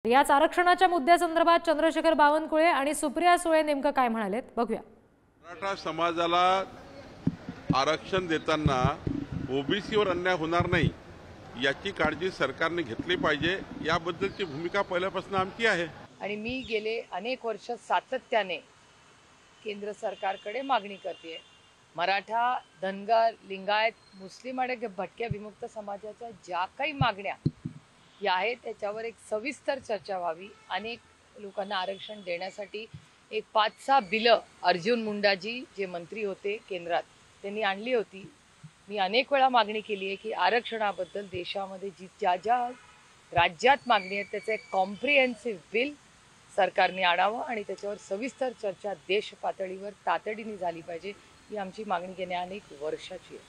याच आरक्षणाच्या मुद्द्यासंदर्भात चंद्रशेखर बावनकुळे आणि सुप्रिया सुळे नेमकं काय म्हणालेत बघूया। मराठा समाजाला आरक्षण देताना ओबीसीवर अन्याय होणार नाही याची काळजी सरकारने घेतली पाहिजे, याबद्दलची भूमिका पहिल्यापासून आमची आहे। आणि मी गेले अनेक वर्ष सातत्याने केंद्र सरकारकडे मागणी करते, मराठा, धनगर, लिंगायत, मुस्लिम आणि भटक्या विमुक्त समाजाच्या ज्या काही मागण्या या आहेत त्याच्यावर एक सविस्तर चर्चा व्हावी। अनेक लोकांना आरक्षण देण्यासाठी एक 5-6 बिलं अर्जुन मुंडाजी जे मंत्री होते केंद्रात त्यांनी आणली होती। मी अनेक वेळा मागणी केली आहे की आरक्षणाबद्दल देशामध्ये ज्या ज्या राज्यात मागणी आहे त्याचं एक कॉम्प्रिहेन्सिव्ह बिल सरकारने आणावं आणि त्याच्यावर सविस्तर चर्चा देश पातळीवर तातडीने झाली पाहिजे। ही आमची मागणी गेल्या अनेक वर्षाची आहे।